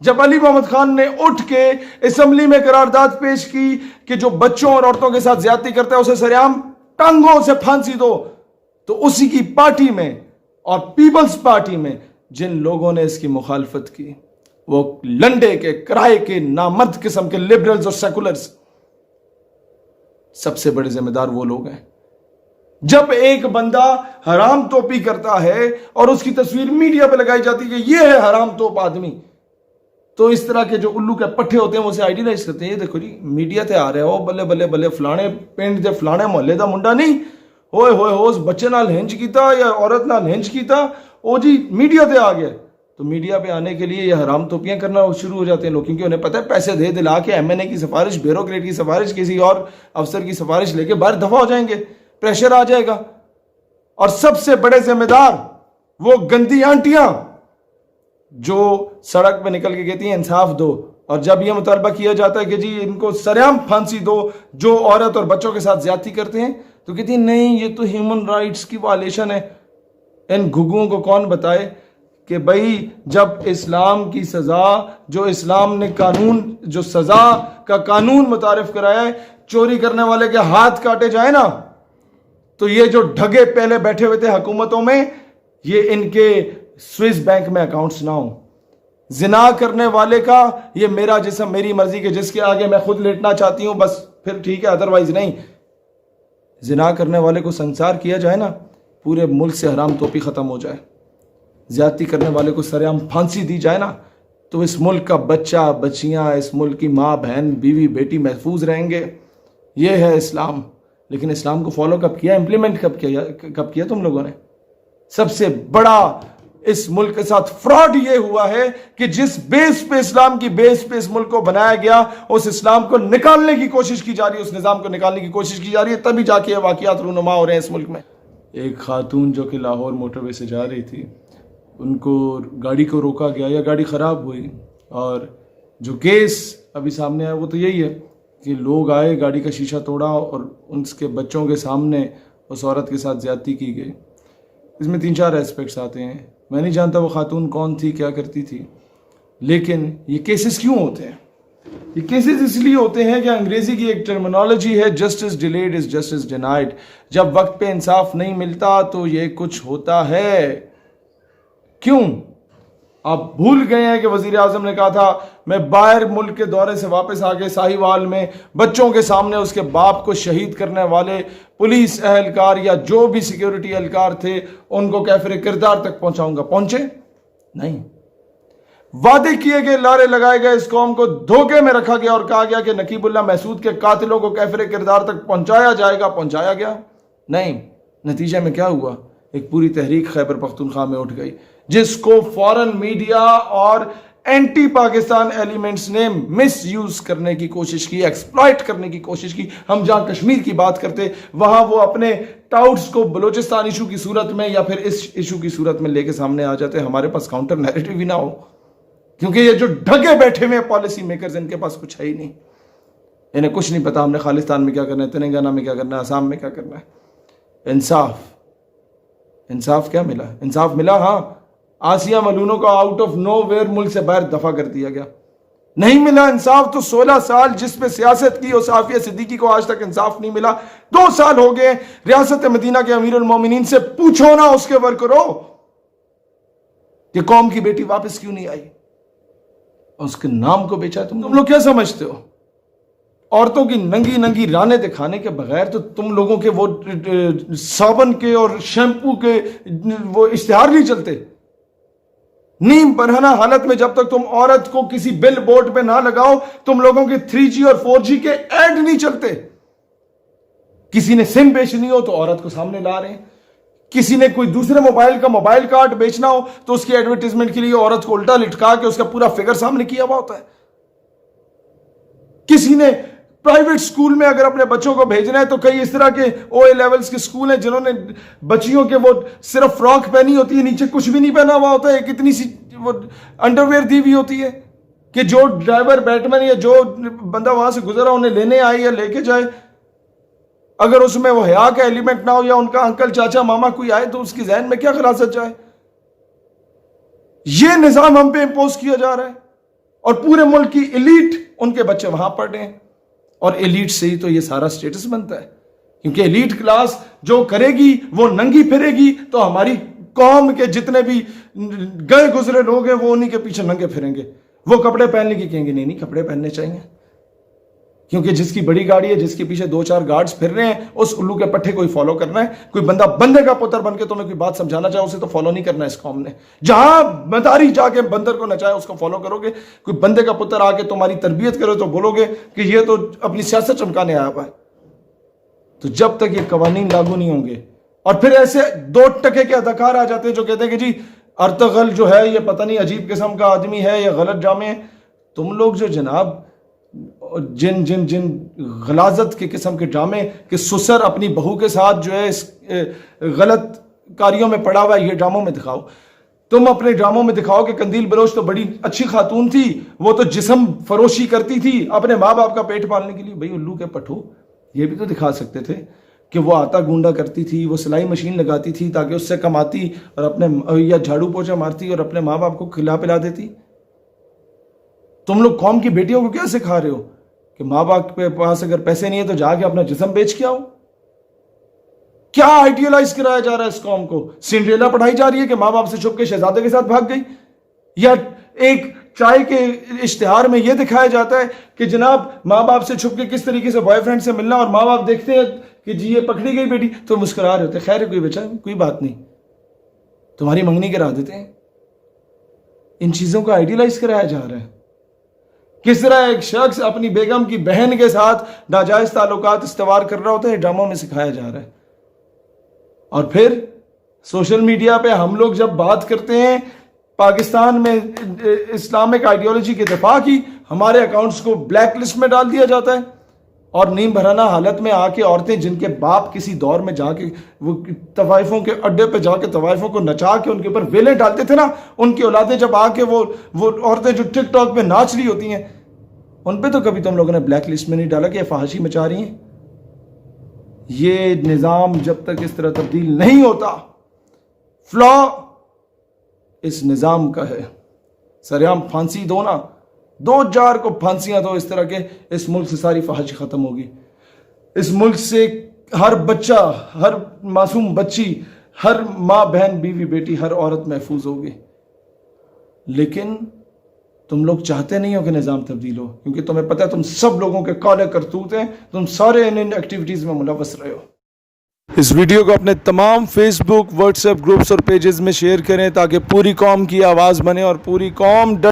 جب علی محمد خان نے اٹھ کے اسمبلی میں قرارداد پیش کی کہ جو بچوں اور عورتوں کے ساتھ زیادتی کرتا ہے اسے سریعام ٹانگوں سے پھانسی دو، تو اسی کی پارٹی میں اور پیپلز پارٹی میں جن لوگوں نے اس کی مخالفت کی وہ لنڈے کے کرائے کے نامرد قسم کے لبرلز اور سیکولرز، سب سے بڑے ذمہ دار وہ لوگ ہیں۔ جب ایک بندہ حرام توپی کرتا ہے اور اس کی تصویر میڈیا پہ لگائی جاتی ہے کہ یہ ہے حرام توپ آدمی، تو اس طرح کے جو الو کے پٹھے ہوتے ہیں وہ اسے آئیڈیلائز کرتے ہیں، یہ دیکھو جی میڈیا تے آ رہے ہو، بلے بلے بلے فلانے پنڈ دے فلانے محلے دا منڈا نہیں ہوئے ہوئے ہو اس بچے نال ہنج کیتا یا عورت نال ہنج کیتا، او جی میڈیا تے آ گیا۔ تو میڈیا پہ آنے کے لیے یہ حرام توپیاں کرنا شروع ہو جاتے ہیں لوگ، کیونکہ انہیں پتہ ہے پیسے دے دلا کے ایم این اے کی سفارش، بیوروکریٹ کی سفارش، کسی اور افسر کی سفارش لے کے باہر دفع ہو جائیں گے، پریشر آ جائے گا۔ اور سب سے بڑے ذمہ دار وہ گندی آنٹیاں جو سڑک پہ نکل کے کہتی ہیں انصاف دو، اور جب یہ مطالبہ کیا جاتا ہے کہ جی ان کو سریعام پھانسی دو جو عورت اور بچوں کے ساتھ زیادتی کرتے ہیں، تو کہتی ہیں نہیں یہ تو ہیومن رائٹس کی وائلیشن ہے۔ ان گھگوں کو کون بتائے کہ بھائی جب اسلام کی سزا، جو اسلام نے قانون، جو سزا کا قانون متعارف کرایا ہے، چوری کرنے والے کے ہاتھ کاٹے جائیں نا، تو یہ جو ڈھگے پہلے بیٹھے ہوئے تھے حکومتوں میں، یہ ان کے سوئس بینک میں اکاؤنٹس نہ ہوں۔ زنا کرنے والے کا یہ میرا جسم میری مرضی کے جس کے آگے میں خود لیٹنا چاہتی ہوں بس پھر ٹھیک ہے، ادروائز نہیں۔ زنا کرنے والے کو سنسار کیا جائے نا، پورے ملک سے حرام توپی ختم ہو جائے، زیادتی کرنے والے کو سرعام پھانسی دی جائے نا، تو اس ملک کا بچہ بچیاں، اس ملک کی ماں بہن بیوی بیٹی محفوظ رہیں گے۔ یہ ہے اسلام۔ لیکن اسلام کو فالو کب کیا، امپلیمنٹ کب کیا تم لوگوں نے؟ سب سے بڑا اس ملک کے ساتھ فراڈ یہ ہوا ہے کہ جس بیس پہ اسلام کی بیس پہ اس ملک کو بنایا گیا، اس اسلام کو نکالنے کی کوشش کی جا رہی ہے، اس نظام کو نکالنے کی کوشش کی جا رہی ہے، تبھی جا کے واقعات رونما ہو رہے ہیں اس ملک میں۔ ایک خاتون جو کہ لاہور موٹر وے سے جا رہی تھی، ان کو گاڑی کو روکا گیا یا گاڑی خراب ہوئی، اور جو کیس ابھی سامنے آیا وہ تو یہی ہے کہ لوگ آئے، گاڑی کا شیشہ توڑا اور ان کے بچوں کے سامنے اس عورت کے ساتھ زیادتی کی گئی۔ اس میں 3-4 ایسپیکٹس آتے ہیں، میں نہیں جانتا وہ خاتون کون تھی، کیا کرتی تھی، لیکن یہ کیسز کیوں ہوتے ہیں؟ یہ کیسز اس لیے ہوتے ہیں کہ انگریزی کی ایک ٹرمینالوجی ہے، justice delayed is justice denied. جب وقت پہ انصاف نہیں ملتا تو یہ کچھ ہوتا ہے۔ کیوں؟ آپ بھول گئے ہیں کہ وزیر اعظم نے کہا تھا میں باہر ملک کے دورے سے واپس آ کے ساہیوال میں بچوں کے سامنے اس کے باپ کو شہید کرنے والے پولیس اہلکار یا جو بھی سیکیورٹی اہلکار تھے ان کو کیفر کردار تک پہنچاؤں گا۔ پہنچے نہیں۔ وعدے کیے گئے، لارے لگائے گئے، اس قوم کو دھوکے میں رکھا گیا اور کہا گیا کہ نقیب اللہ محسود کے قاتلوں کو کیفر کردار تک پہنچایا جائے گا، پہنچایا گیا نہیں۔ نتیجے میں کیا ہوا؟ ایک پوری تحریک خیبر پختونخوا میں اٹھ گئی، جس کو فورن میڈیا اور اینٹی پاکستان ایلیمنٹس نے مس یوز کرنے کی کوشش کی، ایکسپلائٹ کرنے کی کوشش کی۔ ہم جہاں کشمیر کی بات کرتے، وہاں وہ اپنے ٹاؤٹس کو بلوچستان ایشو کی صورت میں یا پھر اس ایشو کی صورت میں لے کے سامنے آ جاتے۔ ہمارے پاس کاؤنٹر نیریٹو بھی نہ ہو، کیونکہ یہ جو ڈھگے بیٹھے ہوئے پالیسی میکرز، ان کے پاس کچھ ہے ہی نہیں، انہیں کچھ نہیں پتا ہم نے خالستان میں کیا کرنا ہے، تلنگانہ میں کیا کرنا ہے، آسام میں کیا کرنا ہے۔ انصاف کیا ملا؟ انصاف ملا، ہاں، آسیہ ملونوں کو آؤٹ آف نو ویئر ملک سے باہر دفع کر دیا گیا۔ نہیں ملا انصاف تو 16 سال جس پہ سیاست کی، اور صافیہ صدیقی کو آج تک انصاف نہیں ملا۔ 2 سال ہو گئے ریاست مدینہ کے امیر المومنین سے پوچھو نا اس کے ورکروں کہ قوم کی بیٹی واپس کیوں نہیں آئی، اس کے نام کو بیچا۔ تم لوگ کیا سمجھتے ہو؟ عورتوں کی ننگی ننگی رانے دکھانے کے بغیر تو تم لوگوں کے وہ صابن کے اور شیمپو کے وہ اشتہار نہیں چلتے۔ نیم برہنہ حالت میں جب تک تم عورت کو کسی بل بورڈ پہ نہ لگاؤ، تم لوگوں کے 3G اور 4G کے ایڈ نہیں چلتے۔ کسی نے سم بیچنی ہو تو عورت کو سامنے لا رہے ہیں، کسی نے کوئی دوسرے موبائل کا موبائل کارڈ بیچنا ہو تو اس کی ایڈورٹیزمنٹ کے لیے عورت کو الٹا لٹکا کے اس کا پورا فگر سامنے کیا ہوا ہوتا ہے۔ کسی نے پرائیویٹ سکول میں اگر اپنے بچوں کو بھیجنا ہے تو کئی اس طرح کے OA لیولز کے سکول ہیں جنہوں نے بچیوں کے وہ صرف فراک پہنی ہوتی ہے، نیچے کچھ بھی نہیں پہنا ہوا ہوتا ہے، ایک اتنی سی وہ انڈرویئر دی ہوئی ہوتی ہے کہ جو ڈرائیور بیٹمین یا جو بندہ وہاں سے گزرا انہیں لینے آئے یا لے کے جائے، اگر اس میں وہ حیا کا ایلیمنٹ نہ ہو یا ان کا انکل چاچا ماما کوئی آئے تو اس کی ذہن میں کیا خلاصت جائے؟ یہ نظام ہم پہ امپوز کیا جا رہا ہے۔ اور پورے ملک کی ایلیٹ ان کے بچے وہاں پڑھ رہے ہیں، اور ایلیٹ سے ہی تو یہ سارا سٹیٹس بنتا ہے، کیونکہ ایلیٹ کلاس جو کرے گی وہ ننگی پھرے گی، تو ہماری قوم کے جتنے بھی گئے گزرے لوگ ہیں وہ انہی کے پیچھے ننگے پھریں گے۔ وہ کپڑے پہننے کی کہیں گے نہیں کپڑے پہننے چاہیے، کیونکہ جس کی بڑی گاڑی ہے، جس کے پیچھے 2-4 گارڈز پھر رہے ہیں، اس الو کے پٹھے کوئی فالو کرنا ہے؟ کوئی بندہ بندے کا پتر بن کے تمہیں کوئی بات سمجھانا چاہے اسے تو فالو نہیں کرنا ہے اس قوم نے۔ جہاں مداری جا کے بندر کو نچائے اس کو فالو کرو گے، کوئی بندے کا پتر آ کے تمہاری تربیت کرے تو بولو گے کہ یہ تو اپنی سیاست چمکانے آیا ہوا ہے۔ تو جب تک یہ قوانین لاگو نہیں ہوں گے، اور پھر ایسے 2 ٹکے کے اداکار آ جاتے ہیں جو کہتے ہیں کہ جی ارطغرل جو ہے یہ پتہ نہیں عجیب قسم کا آدمی ہے، یہ غلط جامع ہے۔ تم لوگ جو جناب جن غلاظت کے قسم کے ڈرامے کہ سسر اپنی بہو کے ساتھ جو ہے اس غلط کاریوں میں پڑا ہوا ہے، یہ ڈراموں میں دکھاؤ۔ تم اپنے ڈراموں میں دکھاؤ کہ قندیل بلوچ تو بڑی اچھی خاتون تھی، وہ تو جسم فروشی کرتی تھی اپنے ماں باپ کا پیٹ پالنے کے لیے۔ بھئی الو کے پٹھو، یہ بھی تو دکھا سکتے تھے کہ وہ آٹا گونڈا کرتی تھی، وہ سلائی مشین لگاتی تھی تاکہ اس سے کماتی اور اپنے یا جھاڑو پوچھا مارتی اور اپنے ماں باپ کو کھلا پلا دیتی۔ تم لوگ قوم کی بیٹیوں کو کیا سکھا رہے ہو کہ ماں باپ کے پاس اگر پیسے نہیں ہیں تو جا کے اپنا جسم بیچ کے آؤ؟ کیا آئیڈیالائز کرایا جا رہا ہے اس قوم کو؟ سنڈریلا پڑھائی جا رہی ہے کہ ماں باپ سے چھپ کے شہزادے کے ساتھ بھاگ گئی؟ یا ایک چائے کے اشتہار میں یہ دکھایا جاتا ہے کہ جناب ماں باپ سے چھپ کے کس طریقے سے بوائے فرینڈ سے ملنا، اور ماں باپ دیکھتے ہیں کہ جی یہ پکڑی گئی بیٹی تو مسکرا رہے ہوتے، خیر کوئی بچہ کوئی بات نہیں، تمہاری منگنی کرا دیتے ہیں۔ ان چیزوں کا آئیڈیالائز کرایا جا رہا ہے۔ کس طرح ایک شخص اپنی بیگم کی بہن کے ساتھ ناجائز تعلقات استوار کر رہا ہوتا ہے، ڈراموں میں سکھایا جا رہا ہے۔ اور پھر سوشل میڈیا پہ ہم لوگ جب بات کرتے ہیں پاکستان میں اسلامک آئیڈیالوجی کے دفاع کی، ہمارے اکاؤنٹس کو بلیک لسٹ میں ڈال دیا جاتا ہے، اور نیم بھرانا حالت میں آ کے عورتیں جن کے باپ کسی دور میں جا کے وہ طوائفوں کے اڈے پہ جا کے طوائفوں کو نچا کے ان کے اوپر ویلیں ڈالتے تھے نا، ان کی اولادیں جب آ کے وہ عورتیں جو ٹک ٹاک پہ ناچ رہی ہوتی ہیں، ان پہ تو کبھی تم لوگوں نے بلیک لسٹ میں نہیں ڈالا کہ یہ فحاشی مچا رہی ہیں۔ یہ نظام جب تک اس طرح تبدیل نہیں ہوتا، فلا اس نظام کا ہے۔ سریعام پھانسی دو نا، 2-4 کو پھانسیاں دو، اس طرح کے اس ملک سے ساری فحاشی ختم ہوگی۔ اس ملک سے ہر بچہ، ہر معصوم بچی، ہر ماں بہن بیوی بیٹی، ہر عورت محفوظ ہوگی۔ لیکن تم لوگ چاہتے نہیں ہو کہ نظام تبدیل ہو، کیونکہ تمہیں پتہ ہے تم سب لوگوں کے کالے کرتوت ہیں، تم سارے ان ایکٹیویٹیز میں ملوث رہے ہو۔ اس ویڈیو کو اپنے تمام فیس بک، واٹس ایپ گروپس اور پیجز میں شیئر کریں تاکہ پوری قوم کی آواز بنے اور پوری قوم